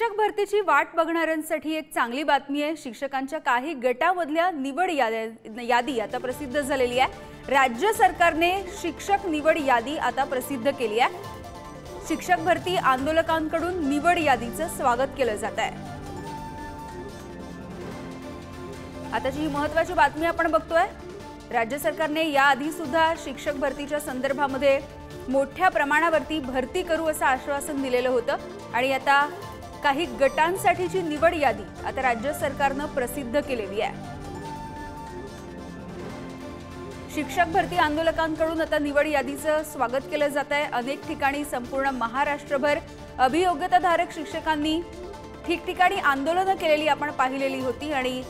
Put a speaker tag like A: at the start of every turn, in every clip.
A: शिक्षक भरतीची वाट बघणाऱ्यांसाठी एक चांगली बातमी आहे। शिक्षकांच्या काही गटामधल्या निवड यादी आता प्रसिद्ध झालेली आहे। राज्य सरकारने शिक्षक निवड यादी आता प्रसिद्ध केली आहे। शिक्षक भरती आंदोलकांकडून निवड यादीचं स्वागत केलं जात आहे। आताची ही महत्त्वाची बातमी आपण बघतोय। राज्य सरकारने याआधी सुद्धा शिक्षक भरतीच्या संदर्भामध्ये मोठ्या प्रमाणावरती भरती करू असं आश्वासन दिलेलं होतं आणि आता काही गटांसाठीची निवड यादी आता राज्य सरकारने प्रसिद्ध केलेली आहे। शिक्षक भरती आंदोलकांकडून आता निवड यादीचं स्वागत केलं जात आहे। अनेक ठिकाणी संपूर्ण महाराष्ट्रभर अभियोग्यताधारक शिक्षकांनी ठिकठिकाणी आंदोलनं केलेली आपण पाहिलेली होती आणि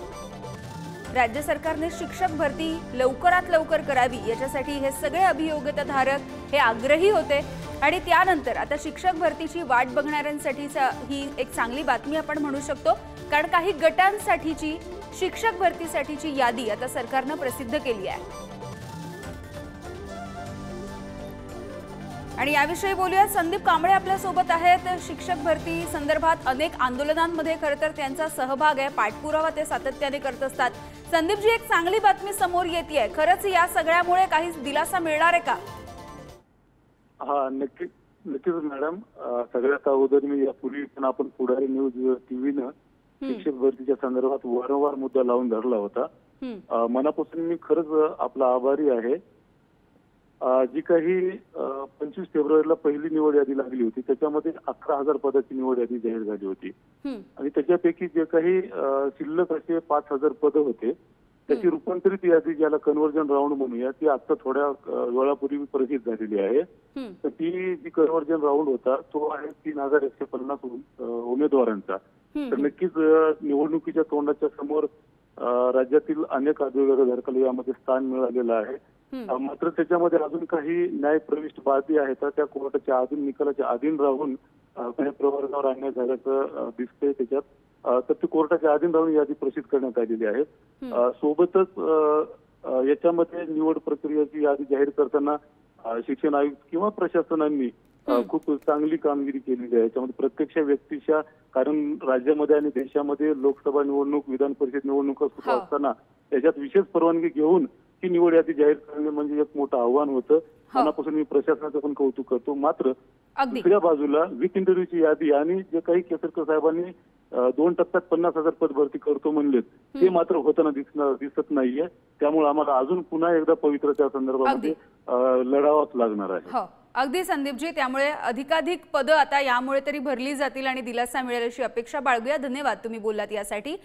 A: राज्य सरकारने शिक्षक भरती लवकरात लवकर करावी याच्यासाठी हे सगळे अभियोग्यताधारक हे आग्रही होते आणि त्यानंतर आता शिक्षक भरतीची वाट बघणाऱ्यांसाठी ही एक चांगली बातमी आपण म्हणू शकतो, कारण काही गटांसाठीची शिक्षक भरतीसाठीची यादी आता सरकारने प्रसिद्ध केली आहे। आणि याविषयी बोलूया, संदीप कांबळे आपल्या सोबत आहेत। शिक्षक भरती संदर्भात अनेक आंदोलनांमध्ये खरं तर त्यांचा सहभाग आहे, पाठपुरावा ते सातत्याने करत असतात। संदीप जी, एक चांगली बातमी समोर येते, खरंच या सगळ्यामुळे काही दिलासा मिळणार आहे का?
B: हा, नक्कीच मॅडम। सगळ्यात अगोदर मी यापूर्वी पण आपण पुढारी न्यूज टीव्हीनं शिक्षक भरतीच्या संदर्भात वारंवार मुद्दा लावून धरला होता। मनापासून मी खरंच आपला आभारी आहे। जी काही 25 फेब्रुवारीला पहिली निवड यादी लागली होती त्याच्यामध्ये 11,000 पदाची निवड यादी जाहीर झाली होती आणि त्याच्यापैकी जे काही शिल्लक असे 5,000 पद होते त्याची रूपांतरित यादी, ज्याला कन्व्हर्जन राऊंड म्हणूया, ती आता थोड्या वेळापूर्वी प्रसिद्ध झालेली आहे। तर ती जी कन्व्हर्जन राऊंड होता तो आहे 3,150 उमेदवारांचा। तर नक्कीच निवडणुकीच्या तोंडाच्या समोर राज्यातील अनेक अभियोग्यताधारकांना यामध्ये स्थान मिळालेलं आहे। मात्र त्याच्यामध्ये अजून काही न्यायप्रविष्ट बाबी आहेत, त्या कोर्टाच्या अधीन निकालाच्या अधीन राहून काही प्रवर्गावर अन्याय झाल्याचं दिसतंय त्याच्यात। तर ती कोर्टाच्या अधीन राहून यादी प्रसिद्ध करण्यात आलेली आहे। सोबतच याच्यामध्ये निवड प्रक्रियेची यादी जाहीर करताना शिक्षण आयुक्त किंवा प्रशासनांनी खूप चांगली कामगिरी केलेली आहे। याच्यामध्ये प्रत्यक्ष व्यक्तीच्या, कारण राज्यामध्ये आणि देशामध्ये लोकसभा निवडणूक, विधान परिषद निवडणुका सुरू असताना त्याच्यात विशेष परवानगी घेऊन ही निवड यादी जाहीर करणे म्हणजे एक मोठं आव्हान होतं। मनापासून मी प्रशासनाचं पण कौतुक करतो। मात्र दुसऱ्या बाजूला विथ इंटरव्ह्यूची यादी आणि जे काही केसरकर साहेबांनी 2 टप्प्यात 50,000 पद भरती करतो म्हणलेत, ते मात्र होताना दिसत नाहीये। त्यामुळे आम्हाला अजून पुन्हा एकदा पवित्र त्या संदर्भामध्ये लढावाच लागणार आहे।
A: अगदी संदीपजी, त्यामुळे अधिकाधिक पद आता यामुळे तरी भरली जातील आणि दिलासा मिळेल अशी अपेक्षा बाळगूया। धन्यवाद तुम्ही बोललात यासाठी।